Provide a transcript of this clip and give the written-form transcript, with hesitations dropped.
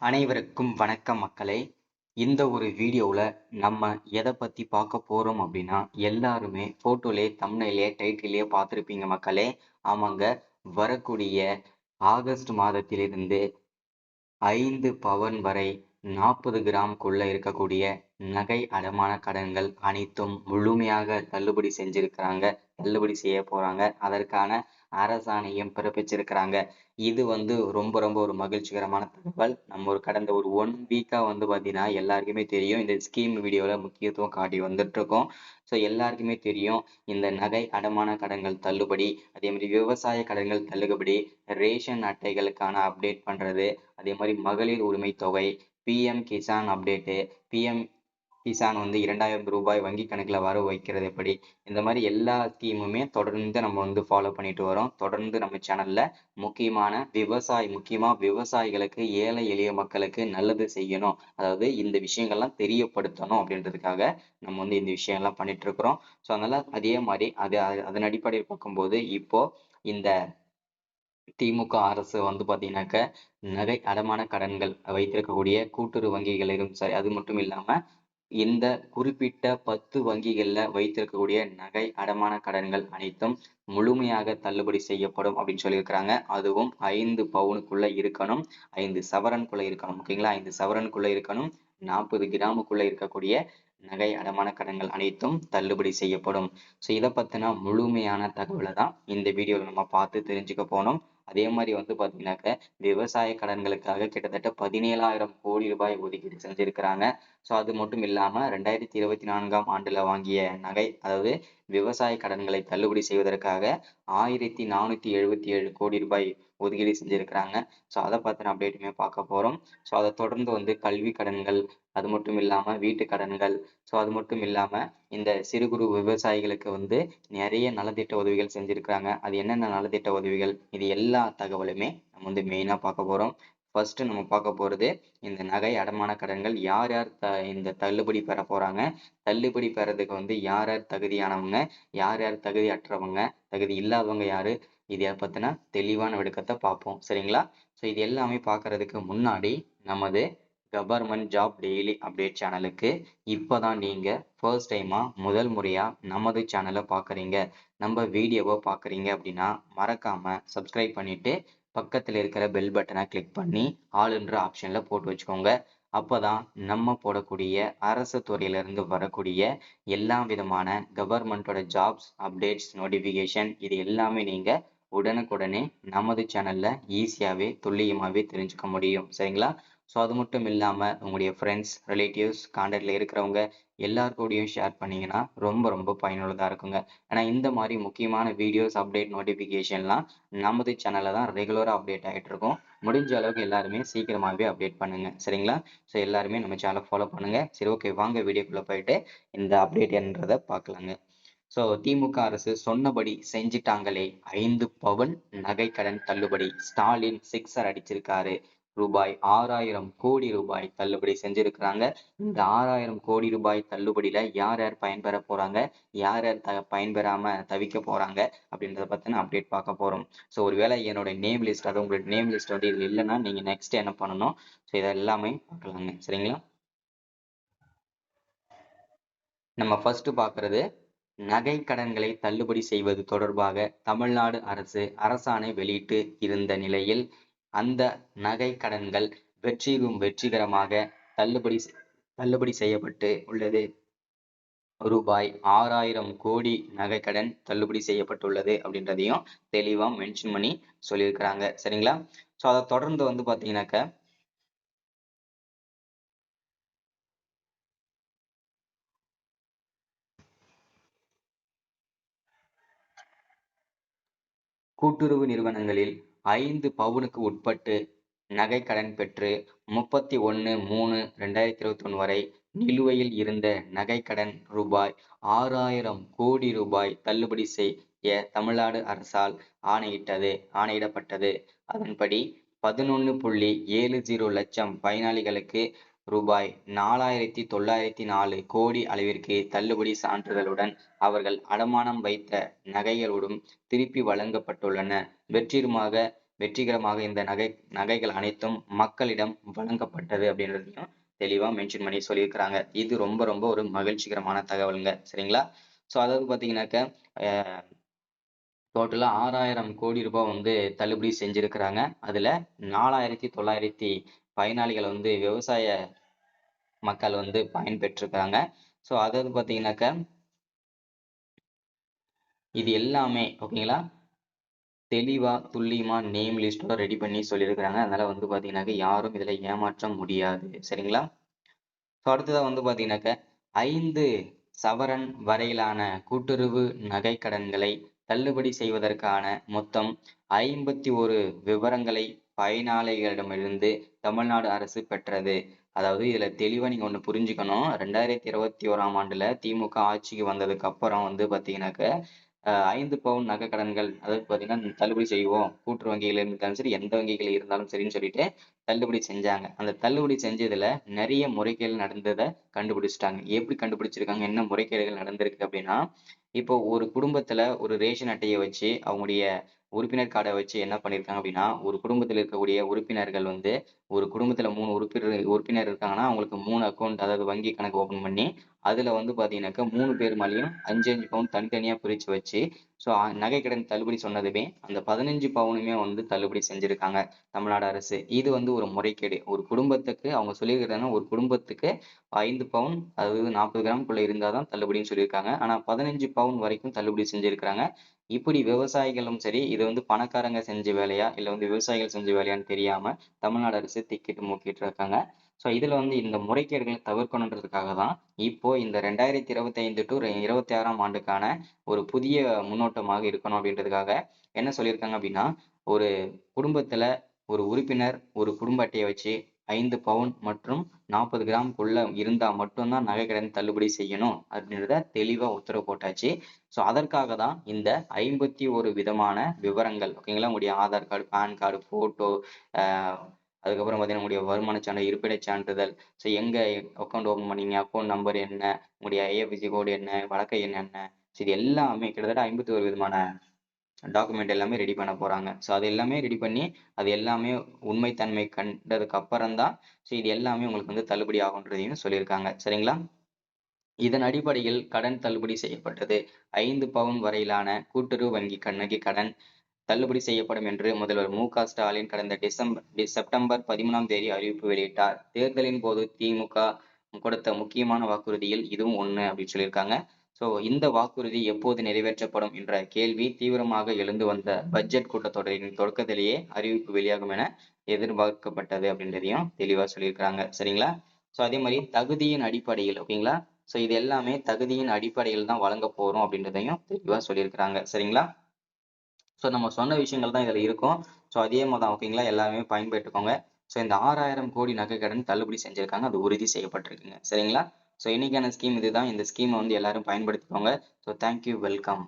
அனைவருக்கும் வணக்கம் மக்களே. இந்த ஒரு வீடியோவில் நம்ம எதை பற்றி பார்க்க போகிறோம் அப்படின்னா, எல்லாருமே ஃபோட்டோலே தம்ப்நெயிலே டைட்டிலே பார்த்துருப்பீங்க மக்களே. ஆமாங்க, வரக்கூடிய ஆகஸ்ட் மாதத்திலிருந்து 5 பவன் வரை 40 கிராமுக்குள்ள இருக்கக்கூடிய நகை அடமான கடன்கள் அனைத்தும் முழுமையாக தள்ளுபடி செஞ்சிருக்கிறாங்க, தள்ளுபடி செய்ய போறாங்க. அதற்கான அரசாணையும் பிறப்பிச்சிருக்கிறாங்க. இது ரொம்ப ரொம்ப ஒரு மகிழ்ச்சிகரமான தகவல். நம்ம கடந்த ஒரு 1 வீக்கா பார்த்தீங்கன்னா எல்லாருக்குமே தெரியும், இந்த ஸ்கீம் வீடியோல முக்கியத்துவம் காட்டி வந்துட்டு இருக்கோம். ஸோ எல்லாருக்குமே தெரியும், இந்த நகை அடமான கடன்கள் தள்ளுபடி, அதே மாதிரி விவசாய கடன்கள் தள்ளுபடி, ரேஷன் அட்டைகளுக்கான அப்டேட் பண்றது, அதே மாதிரி மகளிர் உரிமை தொகை, PM Kisan update, PM Kisan 2000 ரூபாய் வங்கி கணக்குல வர வைக்கிறது எப்படி, இந்த மாதிரி எல்லா ஸ்கீமுமே தொடர்ந்து நம்ம ஃபாலோ பண்ணிட்டு வரோம். தொடர்ந்து நம்ம சேனல்ல முக்கியமா விவசாயிகளுக்கு, ஏழை எளிய மக்களுக்கு நல்லது செய்யணும், அதாவது இந்த விஷயங்கள்லாம் தெரியப்படுத்தணும் அப்படின்றதுக்காக நம்ம இந்த விஷயம்லாம் பண்ணிட்டு இருக்கிறோம். ஸோ அதனால அதே மாதிரி அதன் அடிப்படையில் பார்க்கும்போது இப்போ இந்த திமுக அரசு பாத்தீங்கன்னாக்க நகை அடமான கடன்கள் வைத்திருக்கக்கூடிய கூட்டுறவு வங்கிகளிலும் சரி, அது மட்டும் இல்லாம இந்த குறிப்பிட்ட 10 வங்கிகள்ல வைத்திருக்கக்கூடிய நகை அடமான கடன்கள் அனைத்தும் முழுமையாக தள்ளுபடி செய்யப்படும் அப்படின்னு சொல்லியிருக்கிறாங்க. அதுவும் 5 பவுனுக்குள்ள இருக்கணும், 5 சவரனுக்குள்ள இருக்கணும். ஓகேங்களா, 5 சவரனுக்குள்ள இருக்கணும், 40 கிராமுக்குள்ள இருக்கக்கூடிய நகை அடமான கடன்கள் அனைத்தும் தள்ளுபடி செய்யப்படும். ஸோ இதை பத்தின முழுமையான தகவலை தான் இந்த வீடியோவில் நம்ம பார்த்து தெரிஞ்சுக்க போனோம். அதே மாதிரி பாத்தீங்கன்னாக்க விவசாய கடன்களுக்காக கிட்டத்தட்ட 17,000 கோடி ரூபாய் ஒதுக்கீடு செஞ்சிருக்கிறாங்க. ஸோ அது மட்டும் இல்லாம 2024ஆம் ஆண்டுல வாங்கிய நகை, அதாவது விவசாய கடன்களை தள்ளுபடி செய்வதற்காக 1477 கோடி ரூபாய் ஒதுக்கீடு செஞ்சிருக்கிறாங்க. ஸோ அதை பத்தின அப்டேட்டுமே பார்க்க போறோம். ஸோ அதை தொடர்ந்து கல்வி கடன்கள், அது மட்டும் இல்லாம வீட்டு கடன்கள், ஸோ அது மட்டும் இல்லாம இந்த சிறு குறு விவசாயிகளுக்கு நிறைய நலத்திட்ட உதவிகள் செஞ்சிருக்கிறாங்க. அது என்னென்ன நலத்திட்ட உதவிகள், இது எல்லா தகவலுமே நம்ம மெயினா பார்க்க போறோம். ஃபர்ஸ்ட் நம்ம பார்க்க போறது இந்த நகை அடமான கடன்கள் யார் யார் இந்த தள்ளுபடி பெற போறாங்க, தள்ளுபடி பெறதுக்கு யார் யார் தகுதியானவங்க, யார் யார் தகுதி அற்றவங்க, தகுதி இல்லாதவங்க யாரு, இதை பத்தின தெளிவான விளக்கத்தை பார்ப்போம். சரிங்களா? ஸோ இது எல்லாமே பார்க்கறதுக்கு முன்னாடி நமது கவர்மெண்ட் ஜாப் டெய்லி அப்டேட் சேனலுக்கு இப்போதான் நீங்க ஃபர்ஸ்ட் டைமா முதல் முறையா நமது சேனலை பார்க்குறீங்க, நம்ம வீடியோவை பார்க்குறீங்க அப்படின்னா மறக்காம சப்ஸ்கிரைப் பண்ணிட்டு பக்கத்தில் இருக்கிற பெல் பட்டனை கிளிக் பண்ணி ஆளுன்ற ஆப்ஷன்ல போட்டு வச்சுக்கோங்க. அப்பதான் நம்ம போடக்கூடிய அரசு துறையிலிருந்து வரக்கூடிய எல்லா விதமான கவர்மெண்டோட ஜாப்ஸ் அப்டேட்ஸ் நோட்டிஃபிகேஷன் இது எல்லாமே நீங்க உடனுக்குடனே நமது சேனல்ல ஈஸியாவே துல்லியமாவே தெரிஞ்சுக்க முடியும். சரிங்களா? ஸோ அது மட்டும் இல்லாம உங்களுடைய ஃப்ரெண்ட்ஸ், ரிலேட்டிவ்ஸ், கான்டாக்ட்ல இருக்கிறவங்க எல்லாருக்கூடயும் ஷேர் பண்ணீங்கன்னா ரொம்ப ரொம்ப பயனுள்ளதா இருக்குங்க. ஏன்னா இந்த மாதிரி முக்கியமான வீடியோஸ் அப்டேட் நோட்டிஃபிகேஷன்லாம் நமது சேனல்ல தான் ரெகுலரா அப்டேட் ஆகிட்டு இருக்கும். முடிஞ்ச அளவுக்கு எல்லாருமே சீக்கிரமாகவே அப்டேட் பண்ணுங்க. சரிங்களா? ஸோ எல்லாருமே நம்ம சேனலை ஃபாலோ பண்ணுங்க. சரி, ஓகே, வாங்க வீடியோக்குள்ள போயிட்டு இந்த அப்டேட் என்னன்றதை பார்க்கலாங்க. ஸோ திமுக அரசு சொன்னபடி செஞ்சிட்டாங்களே, 5 பவன் நகை கடன் தள்ளுபடி, ஸ்டாலின் சிக்ஸர் அடிச்சிருக்காரு. ரூபாய் 6,000 கோடி ரூபாய் தள்ளுபடி செஞ்சிருக்கிறாங்க. இந்த 6,000 கோடி ரூபாய் தள்ளுபடியில யார் யார் பயன்பெற போறாங்க, யார் யார் பயன்பெறாம தவிக்க போறாங்க அப்படின்றத பத்தின அப்டேட் பார்க்க போறோம். ஸோ ஒருவேளை என்னோட நேம் லிஸ்ட், அதாவது உங்களோட நேம் லிஸ்ட் இதுல இல்லைன்னா நீங்க நெக்ஸ்ட் என்ன பண்ணணும், ஸோ இதை எல்லாமே பார்க்கலாங்க. சரிங்களா? நம்ம ஃபர்ஸ்ட் பார்க்கறது நகை கடன்களை தள்ளுபடி செய்வது தொடர்பாக தமிழ்நாடு அரசு அரசாணை வெளியிட்டு இருந்த நிலையில் அந்த நகை கடன்கள் வெற்றிகரமாக தள்ளுபடி செய்யப்பட்டு உள்ளது. ரூபாய் 6,000 கோடி நகை கடன் தள்ளுபடி செய்யப்பட்டுள்ளது அப்படின்றதையும் தெளிவா மென்ஷன் பண்ணி சொல்லியிருக்கிறாங்க. சரிங்களா? ஸோ அதை தொடர்ந்து பாத்தீங்கன்னாக்க கூட்டுறவு நிறுவனங்களில் 5 பவுனுக்கு உட்பட்டு நகை கடன் பெற்று 31/3/2021 வரை நிலுவையில் இருந்த நகை கடன் ரூபாய் 6,000 கோடி ரூபாய் தள்ளுபடி செய்ய தமிழ்நாடு அரசால் ஆணையிடப்பட்டது. அதன்படி 11.70 லட்சம் பயனாளிகளுக்கு ரூபாய் 4,904 கோடி அளவிற்கு தள்ளுபடி சான்றிதழுடன் அவர்கள் அடமானம் வைத்த நகைகளுடன் திருப்பி வழங்கப்பட்டுள்ளன. வெற்றிகரமாக வெற்றிகரமாக இந்த நகைகள் அனைத்தும் மக்களிடம் வழங்கப்பட்டது அப்படின்றதையும் தெளிவா மென்ஷன் பண்ணி சொல்லியிருக்கிறாங்க. இது ரொம்ப ரொம்ப ஒரு மகிழ்ச்சிகரமான தகவலுங்க. சரிங்களா? ஸோ அதாவது பார்த்தீங்கன்னாக்க டோட்டலா 6,000 கோடி ரூபாய் வந்து தள்ளுபடி செஞ்சிருக்கிறாங்க. அதுல 4,900 பயனாளிகள் வந்து விவசாய மக்கள் வந்து பயன்பெற்றிருக்காங்க. ஸோ அதாவது பார்த்தீங்கன்னாக்க இது எல்லாமே ஓகேங்களா? தெளிவா, துல்லியமா நேம் லிஸ்ட்டோட ரெடி பண்ணி சொல்லியிருக்கிறாங்க. அதனால வந்து பார்த்தீங்கன்னாக்க யாரும் இதுல ஏமாற்ற முடியாது. சரிங்களா? ஸோ அடுத்ததா வந்து பார்த்தீங்கன்னாக்க 5 சவரன் வரையிலான கூட்டுறவு நகைக் கடன்களை தள்ளுபடி செய்வதற்கான மொத்தம் 51 விவரங்களை பயனாளிகளிடமிருந்து தமிழ்நாடு அரசு பெற்றது. அதாவது இதுல தெளிவா நீங்க ஒண்ணு புரிஞ்சுக்கணும். 2021ஆம் ஆண்டுல திமுக ஆட்சிக்கு வந்ததுக்கு அப்புறம் வந்து பார்த்தீங்கன்னாக்க 5 பவுன் நகை கடன்கள் அதாவது பார்த்தீங்கன்னா தள்ளுபடி செய்வோம். கூட்டுறவு வங்கிகள் இருந்தாலும் சரி, எந்த வங்கிகள் இருந்தாலும் சரின்னு சொல்லிட்டு தள்ளுபடி செஞ்சாங்க. அந்த தள்ளுபடி செஞ்சதுல நிறைய முறைகேடு நடந்தத கண்டுபிடிச்சுட்டாங்க. எப்படி கண்டுபிடிச்சிருக்காங்க? என்ன முறைகேடுகள் நடந்திருக்கு அப்படின்னா, இப்போ ஒரு குடும்பத்துல ஒரு ரேஷன் அட்டைய வச்சு அவங்களுடைய உறுப்பினர் கார்டை வச்சு என்ன பண்ணியிருக்காங்க அப்படின்னா, ஒரு குடும்பத்துல இருக்கக்கூடிய உறுப்பினர்கள் வந்து ஒரு குடும்பத்துல 3 உறுப்பினர் இருக்காங்கன்னா, அவங்களுக்கு 3 அக்கவுண்ட் அதாவது வங்கி கணக்கு ஓப்பன் பண்ணி, அதுல வந்து பார்த்தீங்கன்னாக்கா 3 பேர் மேலயும் 5, 5 பவுன் தனித்தனியா பிரிச்சு வச்சு, ஸோ நகைக்கடன் தள்ளுபடி சொன்னதுமே, அந்த 15 பவுனுமே வந்து தள்ளுபடி செஞ்சிருக்காங்க தமிழ்நாடு அரசு. இது வந்து ஒரு முறைகேடு. ஒரு குடும்பத்துக்கு அவங்க சொல்லியிருக்கிறாங்க, ஒரு குடும்பத்துக்கு 5 பவுன் அதாவது 40 கிராம்க்குள்ள இருந்தா தான் தள்ளுபடின்னு சொல்லியிருக்காங்க. ஆனா 15 பவுன் வரைக்கும் தள்ளுபடி செஞ்சிருக்கிறாங்க. இப்படி விவசாயிகளும் சரி, இது வந்து பணக்காரங்க செஞ்ச வேலையா, இல்ல வந்து விவசாயிகள் செஞ்ச வேலையான்னு தெரியாம தமிழ்நாடு அரசு திக்கிட்டு முக்கிட்டு இருக்காங்க. ஸோ இதுல வந்து இந்த முறைகேடுகளை தவிர்க்கணுன்றதுக்காக தான் இப்போ இந்த 2025 டு 26ஆம் ஆண்டுக்கான ஒரு புதிய முன்னோட்டமாக இருக்கணும் அப்படின்றதுக்காக என்ன சொல்லியிருக்காங்க அப்படின்னா, ஒரு குடும்பத்துல ஒரு உறுப்பினர் ஒரு குடும்ப அட்டையை வச்சு 5 பவுன் மற்றும் 40 கிராம்க்குள்ள இருந்தா மட்டும் தான் நகைக்கடன் தள்ளுபடி செய்யணும் அப்படின்றத தெளிவா உத்தரவு போட்டாச்சு. ஸோ அதற்காக தான் இந்த 51 விதமான விவரங்கள் ஓகேங்களா? உங்களுடைய Aadhaar card, PAN card, photo அ அதுக்கப்புறம் பார்த்தீங்கன்னா, உங்களுடைய வருமானச் சான்று, இருப்பிடச் சான்றிதழ், ஸோ எங்க அக்கவுண்ட் ஓப்பன் பண்ணீங்க, அக்கவுண்ட் நம்பர் என்ன, உங்களுடைய ஐஎஃப்எஸ்சி கோடு என்ன, வழக்கை எண் என்ன, ஸோ இது எல்லாமே கிட்டத்தட்ட 51 விதமான டாக்குமெண்ட் எல்லாமே ரெடி பண்ண போறாங்க. ஸோ அது எல்லாமே ரெடி பண்ணி, அது எல்லாமே உண்மைத்தன்மை கண்டதுக்கு அப்புறம் தான், ஸோ இது எல்லாமே உங்களுக்கு வந்து தள்ளுபடி ஆகுன்றதையும் சொல்லியிருக்காங்க. சரிங்களா? இதன் அடிப்படையில் கடன் தள்ளுபடி செய்யப்பட்டது. 5 பவுன் வரையிலான கூட்டுறவு வங்கி நகை கடன் தள்ளுபடி செய்யப்படும் என்று முதல்வர் மு.க. ஸ்டாலின் கடந்த செப்டம்பர் 13ஆம் தேதி அறிவிப்பு வெளியிட்டார். தேர்தலின் போது திமுக கொடுத்த முக்கியமான வாக்குறுதியில் இதுவும் ஒண்ணு அப்படின்னு சொல்லியிருக்காங்க. சோ இந்த வாக்குறுதி எப்போது நிறைவேற்றப்படும் என்ற கேள்வி தீவிரமாக எழுந்து வந்த பட்ஜெட் கூட்டத்தொடரின் தொடக்கத்திலேயே அறிவிப்பு வெளியாகும் என எதிர்பார்க்கப்பட்டது அப்படின்றதையும் தெளிவா சொல்லியிருக்காங்க. சரிங்களா? சோ அதே மாதிரி தகுதியின் அடிப்படையில் ஓகேங்களா? சோ இது எல்லாமே தகுதியின் அடிப்படையில் தான் வழங்க போறோம் அப்படின்றதையும் தெளிவா சொல்லியிருக்கிறாங்க. சரிங்களா? ஸோ நம்ம சொன்ன விஷயங்கள் தான் இதுல இருக்கும். ஸோ அதே மாதிரி தான் ஓகேங்களா? எல்லாமே பயன்பெற்றுக்கோங்க. ஸோ இந்த 6,000 கோடி நகை கடன் தள்ளுபடி செஞ்சிருக்காங்க. அது உறுதி செய்யப்பட்டிருக்குங்க. சரிங்களா? ஸோ இன்னைக்கான ஸ்கீம் இதுதான். இந்த ஸ்கீமை வந்து எல்லாரும் பயன்படுத்திக்கோங்க. So thank you. வெல்கம்.